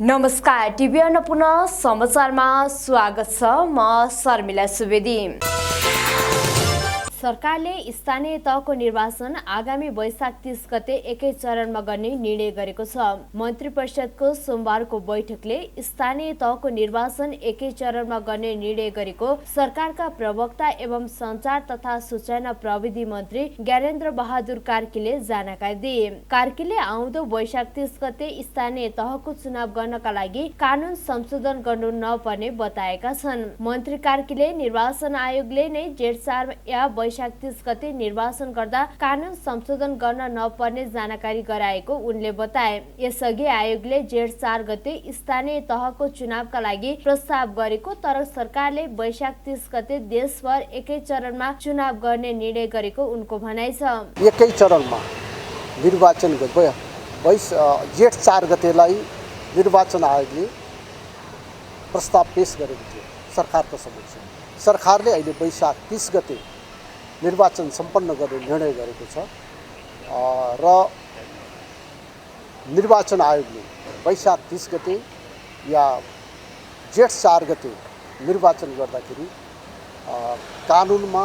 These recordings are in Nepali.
नमस्कार, टिभी अन्नपूर्ण समाचारमा स्वागत छ। म शर्मिला सुवेदी। सरकारले स्थानीय तहको निर्वाचन आगामी वैशाख 30 गते एकै चरणमा गर्ने निर्णय गरेको छ। मन्त्री परिषदको सोमबारको बैठकले स्थानीय तहको निर्वाचन एकै चरणमा गर्ने निर्णय गरेको सरकारका प्रवक्ता एवं सञ्चार तथा सूचना प्रविधि मन्त्री ज्ञानेन्द्र बहादुर कार्कीले जानकारी दिए। कार्कीले आउँदो वैशाख 30 गते स्थानीय तहको चुनाव गर्नका लागि कानून संशोधन गर्नु नपर्ने बताएका छन्। मन्त्री कार्कीले निर्वाचन आयोगले नै जेठ 4 या वैशाख 30 गते निर्वाचन गर्दा कानून संशोधन गर्न नपर्ने जानकारी गराएको उनले बताए। यसअघि आयोगले जेठ 4 गते स्थानीय तहको चुनावका लागि प्रस्ताव गरेको, तर सरकारले वैशाख 30 गते देशभर एकै चरणमा चुनाव गर्ने निर्णय गरेको उनको भनाइ छ। एकै चरणमा निर्वाचन जेठ 4 गतेलाई निर्वाचन आयोगले प्रस्ताव पेश गरेको थियो सरकारको समक्ष। सरकारले अहिले वैशाख 30 गते निर्वाचन सम्पन्न गर्ने निर्णय गरेको छ र निर्वाचन आयोगले वैशाख 30 गते या जेठ 4 गते निर्वाचन गर्दाखेरि कानुनमा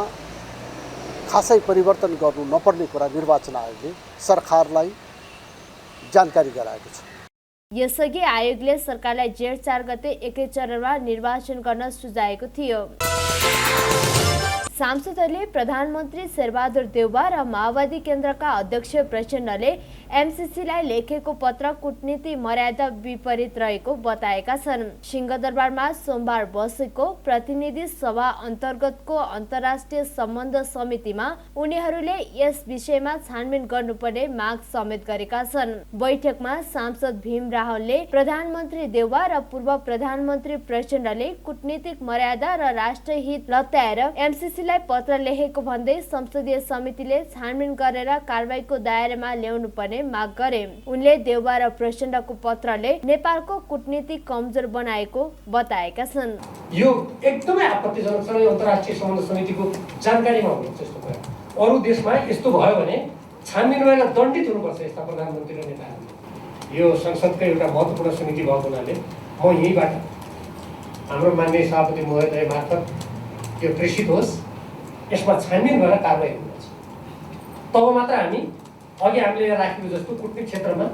खासै परिवर्तन गर्नु नपर्ने कुरा निर्वाचन आयोगले सरकारलाई जानकारी गराएको छ। यसअघि आयोगले सरकारलाई जेठ 4 गते एकै चरणमा निर्वाचन गर्न सुझाएको थियो। सांसदहरूले प्रधानमन्त्री शेरबहादुर देउवा र माओवादी केन्द्रका अध्यक्ष प्रचण्डले एमसीसीलाई लेखेको पत्र कूटनीति मर्यादा विपरीत रहेको बताएका छन्। सिंहदरबारमा सोमबार बसेको प्रतिनिधि सभा अन्तर्गतको अन्तर्राष्ट्रिय सम्बन्ध समितिमा उनीहरूले यस विषयमा छानबिन गर्नुपर्ने माग समेत गरेका छन्। बैठकमा सांसद भीम रावलले प्रधानमन्त्री देउवा र पूर्व प्रधानमन्त्री प्रचण्डले कूटनीतिक मर्यादा र राष्ट्रिय हित लत्याएर एमसीसीलाई पत्र लेखेको भन्दै संसदीय समितिले छानबिन गरेर कारबाहीको दायरामा ल्याउनु पर्ने माग गरे। उनले देउवा र प्रचण्डको पत्रले नेपालको कूटनीति कमजोर बनाएको बताएका छन्। यो एकदमै आपत्तिजनक छ। अन्तर्राष्ट्रिय सम्बन्ध समितिको जानकारीमा हुनुहुन्छ यस्तो कुरा। अरू देशमा यस्तो भयो भने छानबिन गरेर दण्डित हुनुपर्छ यस्ता प्रधानमन्त्री र नेताहरू। यो संसदको एउटा महत्त्वपूर्ण समिति भएको हुनाले म यहीँबाट हाम्रो माननीय सभापति महोदय मार्फत यो प्रेषित होस्, यसमा छानबिन गरेर कारबाही हुनुपर्छ। तब मात्र हामी अघि हामीले राखेको जस्तो कूटनीतिक क्षेत्रमा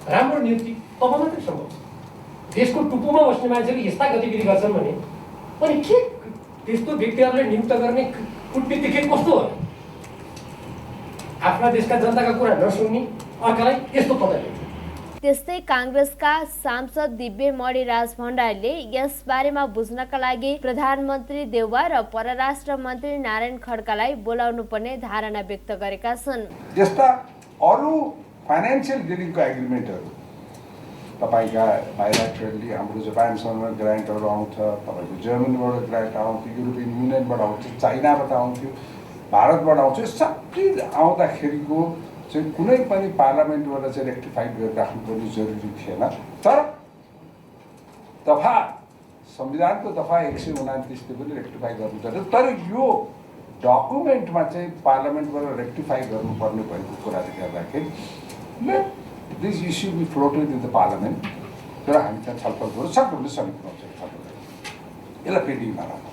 राम्रो नियुक्ति तब मात्रै सम्भव छ। देशको टुप्पोमा बस्ने मान्छेले यस्ता गतिविधि गर्छन् भने अनि के त्यस्तो व्यक्तिहरूले नियुक्त गर्ने कूटनीति के कस्तो हो? आफ्ना देशका जनताका कुरा नसुन्ने, अर्कालाई यस्तो पत्र लेख्ने। त्यस्तै कांग्रेसका सांसद दिव्य मणिराज भण्डारीले यस बारेमा बुझ्नका लागि प्रधानमन्त्री देउवा र परराष्ट्र मन्त्री नारायण खड्कालाई बोलाउनु पर्ने धारणा व्यक्त गरेका छन्। जस्ता अरू फाइनान्शियल डिलिङको एग्रिमेन्टहरू तपाईँका बाइल्याटरली हाम्रो जापानसँग ग्रान्टहरू आउँछ, तपाईँको जर्मनीबाट ग्रान्ट आउँथ्यो, युरोपियन युनियनबाट आउँथ्यो, चाइनाबाट आउँथ्यो, भारतबाट आउँथ्यो। सबै आउँदाखेरिको चाहिँ कुनै पनि पार्लियामेन्टबाट चाहिँ रेक्टिफाइड गरेर राख्नुपर्ने जरुरी थिएन। तर संविधानको दफा 129ले पनि रेक्टिफाई गर्नुपर्छ। तर यो डकुमेन्टमा चाहिँ पार्लियामेन्टबाट रेक्टिफाई गर्नुपर्ने भएको कुराले गर्दाखेरि this issue be floated in the parliament र हामी त्यहाँ छलफल गर्न सक्नुहुने समितिमा चाहिँ यसलाई पेन्डिङमा राख्छौँ।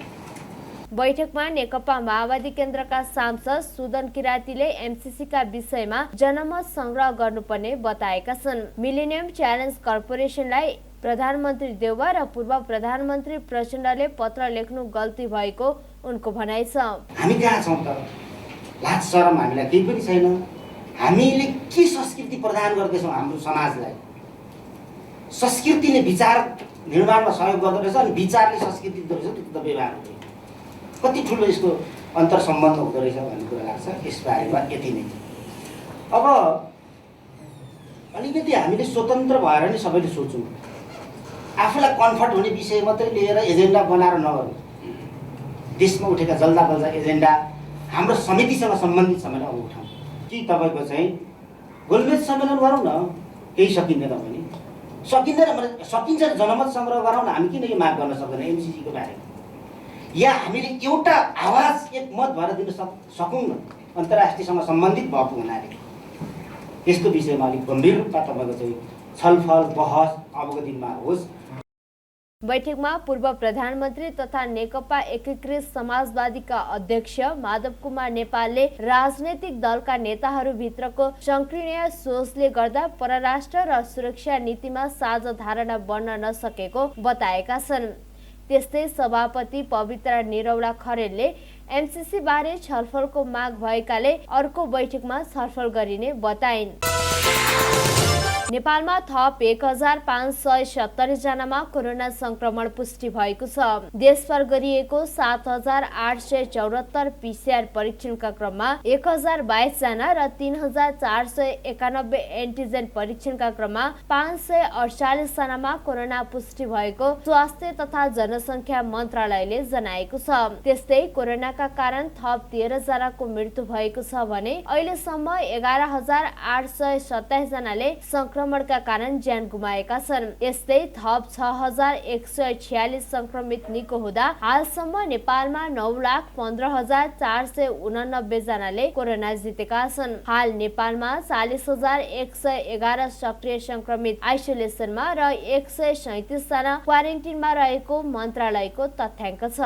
बैठकमा नेकपा माओवादी केन्द्रका सांसद सुदन किरातीले एमसीसीका विषयमा जनमत संग्रह गर्नुपर्ने बताएका छन्। मिलेनियम च्यालेन्ज कर्पोरेसनलाई प्रधानमन्त्री देउवा र पूर्व प्रधानमन्त्री प्रचण्डले पत्र लेख्नु गल्ती भएको उनको भनाइ छ। हामी कहाँ छौँ त? लाज शरम हामीलाई केही पनि छैन। हामीले के संस्कृति प्रदान गर्दैछौँ हाम्रो समाजलाई? संस्कृतिले विचार निर्माणमा सहयोग गर्दो रहेछ अनि विचारले संस्कृति दिँदो रहेछ। त्यो त व्यवहार हो। कति ठुलो यसको अन्तर सम्बन्ध हुँदो रहेछ भन्ने कुरा लाग्छ। यसबारेमा यति नै। अब अलिकति हामीले स्वतन्त्र भएर नै सबैले सोचौँ। आफूलाई कम्फर्ट हुने विषय मात्रै लिएर एजेन्डा बनाएर नगर्नु। देशमा उठेका जल्दा बल्दा एजेन्डा हाम्रो समितिसँग सम्बन्धित छ भने अब उठाउँ। कि तपाईँको चाहिँ गोलमेज सम्मेलन गरौँ न? केही सकिँदैन भने सकिँदैन भने सकिन्छ। जनमत सङ्ग्रह गराउँ न। हामी किन यो माग गर्न सक्दैन एमसीसीको बारेमा? या हामीले एउटा आवाज एक मत भएर दिन सकौँ न अन्तर्राष्ट्रियसँग सम्बन्धित भएको हुनाले। यस्तो विषयमा अलिक गम्भीर रूपमा तपाईँको चाहिँ छलफल बहस अबको दिनमा होस्। बैठकमा पूर्व प्रधानमन्त्री तथा नेकपा एकीकृत समाजवादीका अध्यक्ष माधव कुमार नेपालले राजनैतिक दलका नेताहरूभित्रको संकीर्ण सोचले गर्दा परराष्ट्र र सुरक्षा नीतिमा साझा धारणा बन्न नसकेको बताएका छन्। त्यस्तै सभापति पवित्र निरौला खरेलले एमसीसी बारे छलफलको माग भएकाले अर्को बैठकमा छलफल गरिने बताइन्। नेपालमा थप 1570 जनामा कोरोना संक्रमण पुष्टि भएको छ। देशभर गरिएको 7874 पीसीआर परीक्षणका क्रममा 1022 जना र 3491 एन्टिजेन परीक्षणका क्रममा 548 जनामा कोरोना पुष्टि भएको स्वास्थ्य तथा जनसंख्या मन्त्रालयले जनाएको छ। त्यस्तै कोरोनाका कारण थप 13 जनाको मृत्यु भएको छ भने अहिलेसम्म 11827 जनाले संक्रमणका कारण ज्यान गुमाएका छन्। यस्तै थप 6146 संक्रमित निको हुँदा हालसम्म नेपालमा 9,15,489 जनाले कोरोना जितेका छन्। हाल नेपालमा 40,111 सक्रिय संक्रमित आइसोलेसनमा र 137 जना क्वारेन्टिनमा रहेको मन्त्रालयको तथ्याङ्क छ।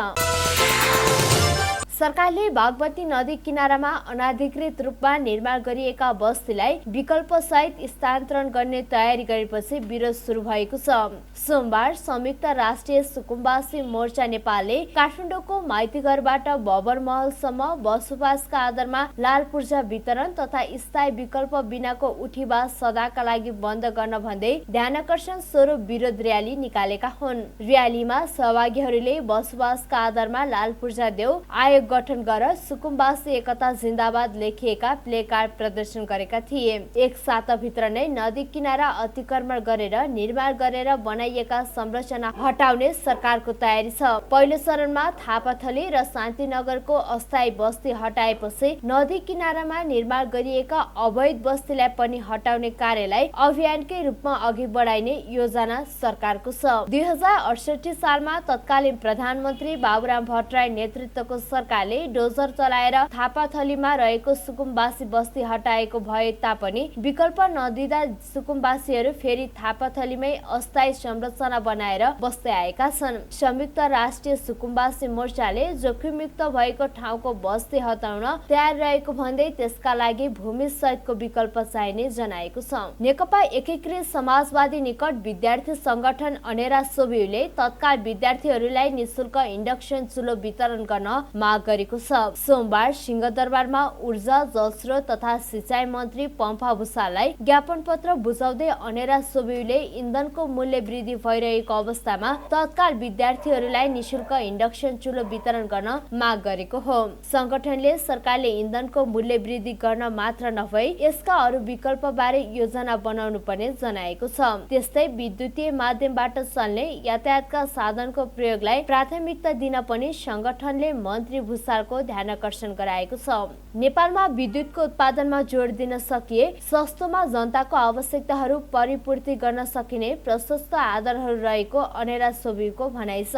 सरकारले बागमती नदी किनारामा अनाधिकृत रूपमा निर्माण गरिएका बस्तीलाई विकल्पसहित स्थानान्तरण गर्ने तयारी गरेपछि विरोध सुरु भएको छ। सोमबार संयुक्त राष्ट्रिय सुकुम्बासी मोर्चा नेपालले काठमाडौँको माइतीघरबाट बबर महलसम्म बसोबासका आधारमा लाल पूर्जा वितरण तथा स्थायी विकल्प बिनाको उठीवास सदाका लागि बन्द गर्न भन्दै ध्यानकर्षण स्वरूप विरोध र्याली निकालेका हुन्। र्यालीमा सहभागीहरूले बसोबासका आधारमा लाल पूर्जा देऊ, आयोग गठन गर, सुकुम्बासी एकता जिन्दाबाद लेखिएका प्ले कार्ड प्रदर्शन गरेका थिए। एक साताभित्र नै नदी किनारा अतिक्रमण गरेर निर्माण गरेर बनाइएका संरचना हटाउने सरकारको तयारी छ। पहिलो चरणमा थापाथली र शान्तिनगरको अस्थायी बस्ती हटाएपछि नदी किनारामा निर्माण गरिएका अवैध बस्तीलाई पनि हटाउने कार्यलाई अभियानकै रूपमा अघि बढाइने योजना सरकारको छ। 2068 सालमा तत्कालीन प्रधानमन्त्री बाबुराम भट्टराई नेतृत्वको सरकारले डोजर चलाएर थापाथलीमा रहेको सुकुम्बासी बस्ती हटाएको भए तापनि विकल्प नदिँदा सुकुम्बासीहरू फेरि थापाथलीमै अस्थायी संरचना बनाएर बस्दै आएका छन्। संयुक्त राष्ट्रिय सुकुम्बासी मोर्चाले जोखिमयुक्त भएको ठाउँको बस्ती हटाउन तयार रहेको भन्दै त्यसका लागि भूमि सहितको विकल्प चाहिने जनाएको छ। नेकपा एकीकृत समाजवादी निकट विद्यार्थी संगठन अनेरा सोभियुले तत्काल विद्यार्थीहरूलाई निशुल्क इन्डक्सन चुलो वितरण गर्न माग गरेको छ। सोमबार सिंहदरबारमा ऊर्जा, जलस्रोत तथा सिंचाई मन्त्री पम्फा भूषाललाई ज्ञापन पत्र बुझाउँदै अनेरा सोभियुले इन्धनको मूल्य वृद्धि भइरहेको अवस्थामा तत्काल विद्यार्थीहरूलाई निशुल्क इन्डक्सन चुलो वितरण गर्न माग गरेको हो। संगठनले सरकारले इन्धनको मूल्य वृद्धि गर्न मात्र नभई यसका अरू विकल्प बारे योजना बनाउनु पर्ने जनाएको छ। त्यस्तै विद्युतीय माध्यमबाट चल्ने यातायातका साधनको प्रयोगलाई प्राथमिकता दिन पनि संगठनले मन्त्री भूषालको ध्यानकर्षण गराएको छ। नेपालमा विद्युतको उत्पादनमा जोड दिन सकिए सस्तोमा जनताको आवश्यकताहरू परिपूर्ति गर्न सकिने प्रशस्त आधारहरू रहेको अनेरा सोभियुको भनाइ छ।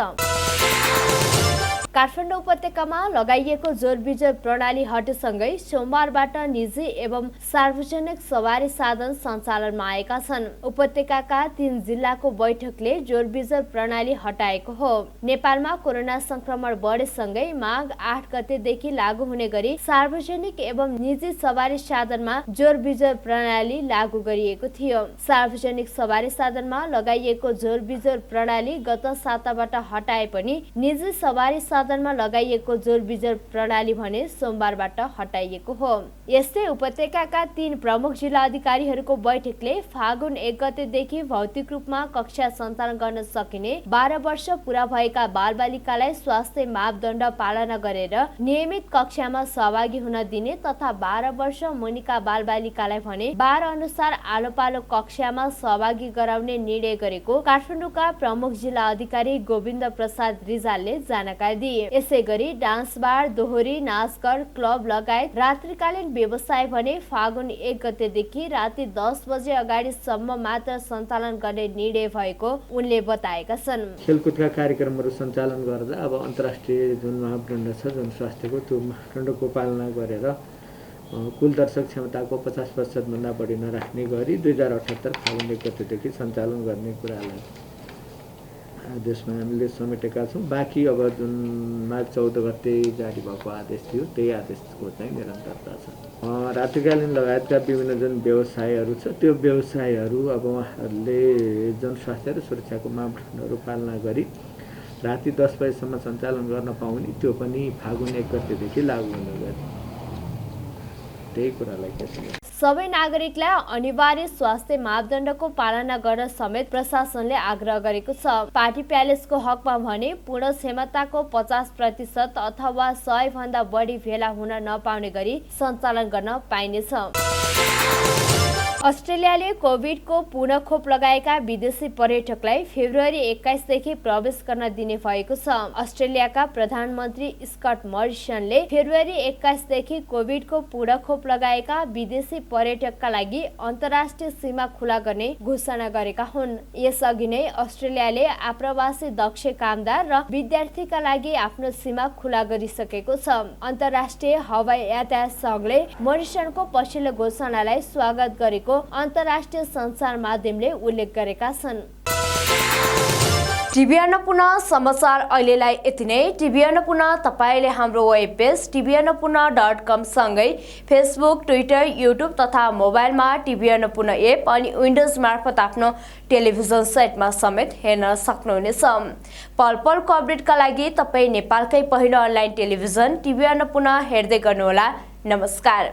काठमाडौँ उपत्यकामा लगाइएको जोर विजय प्रणाली हटेसँगै सोमबारबाट निजी एवं सार्वजनिक सवारी साधन सञ्चालनमा आएका छन्। उपत्यकाका 3 जिल्लाको बैठकले जोर विजय प्रणाली हटाएको हो। नेपालमा कोरोना संक्रमण बढेसँगै माघ 8 गतेदेखि लागू हुने गरी सार्वजनिक एवं निजी सवारी साधनमा जोर विजय प्रणाली लागू गरिएको थियो। सार्वजनिक सवारी साधनमा लगाइएको जोर विजय प्रणाली गत साताबाट हटाए पनि निजी सवारी साधनमा लगाइएको जोर विजय प्रणाली भने सोमबारबाट हटाइएको हो। यस्तै उपत्यकाका 3 प्रमुख जिल्ला अधिकारीहरूको बैठकले फागुन 1 गतेदेखि भौतिक रूपमा कक्षा सञ्चालन गर्न सकिने 12 वर्ष पूरा भएका बालबालिकालाई स्वास्थ्य मापदण्ड पालना गरेर नियमित कक्षामा सहभागी हुन दिने तथा 12 वर्ष मुनिका बालबालिकालाई भने 12 अनुसार आलो पालो कक्षामा सहभागी गराउने निर्णय गरेको काठमाडौँका प्रमुख जिल्ला अधिकारी गोविन्द प्रसाद रिजालले जानकारी दिए। यसैगरी डान्स बार, दोहोरी, नाचघर, क्लब लगायत रात्रिकालीन व्यवसाय भने फागुन 1 गतेदेखि राति 10 बजे अगाडिसम्म मात्र सञ्चालन गर्ने निर्णय भएको उनले बताएका छन्। खेलकुदका कार्यक्रमहरू सञ्चालन गर्दा अब अन्तर्राष्ट्रिय जुन मापदण्ड छ जुन स्वास्थ्यको त्यो मापदण्डको पालना गरेर कुल दर्शक क्षमताको 50% भन्दा बढी नराख्ने गरी 2078 फागुन 1 गतेदेखि सञ्चालन गर्ने कुरालाई आदेशमा हामीले समेटेका छौँ। बाँकी अब जुन माघ 14 गते जारी भएको आदेश थियो त्यही आदेशको चाहिँ निरन्तरता छ। रात्रिकालीन लगायतका विभिन्न जुन व्यवसायहरू छ त्यो व्यवसायहरू अब उहाँहरूले जनस्वास्थ्य र सुरक्षाको मापदण्डहरू पालना गरी राति 10 बजेसम्म सञ्चालन गर्न पाउने त्यो पनि फागुन 1 गतेदेखि लागू हुने गरी त्यही कुरालाई के सबै नागरिकलाई अनिवार्य स्वास्थ्य मापदण्डको पालना गर्न समेत प्रशासनले आग्रह गरेको छ। पार्टी प्यालेसको हकमा भने पूर्ण क्षमताको 50% अथवा 100 भन्दा बढी भेला हुन नपाउने गरी सञ्चालन गर्न पाइनेछ। अस्ट्रेलियाले कोभिडको पुनः खोप लगाएका विदेशी पर्यटकलाई फेब्रुअरी 21 देखि प्रवेश गर्न दिने भएको छ। अस्ट्रेलियाका प्रधानमन्त्री स्कट मरिसनले फेब्रुअरी 21 देखि कोभिडको पुनः खोप लगाएका विदेशी पर्यटकका लागि अन्तर्राष्ट्रिय सीमा खुला गर्ने घोषणा गरेका हुन्। यसअघि नै अस्ट्रेलियाले आप्रवासी दक्ष कामदार र विद्यार्थीका लागि आफ्नो सीमा खुला गरिसकेको छ। अन्तर्राष्ट्रिय हवाई यातायात संघले मरिसनको पछिल्लो घोषणालाई स्वागत गरेको अन्तर्राष्ट्रिय सञ्चार माध्यमले उल्लेख गरेका छन्। टिभी अन्नपूर्ण समाचार अहिलेलाई यति नै। टिभी अन्नपूर्ण तपाईले हाम्रो वेब पेज tvannapurna.com सँगै फेसबुक, ट्विटर, युट्युब तथा मोबाइलमा टिभी अन्नपूर्ण एप अनि विन्डोज मार्फत आफ्नो टेलिभिजन सेटमा समेत हेर्न सक्नुहुनेछ। पल पलको अपडेटका लागि तपाईँ नेपालकै पहिलो अनलाइन टेलिभिजन टिभी अन्नपूर्ण हेर्दै गर्नुहोला। नमस्कार।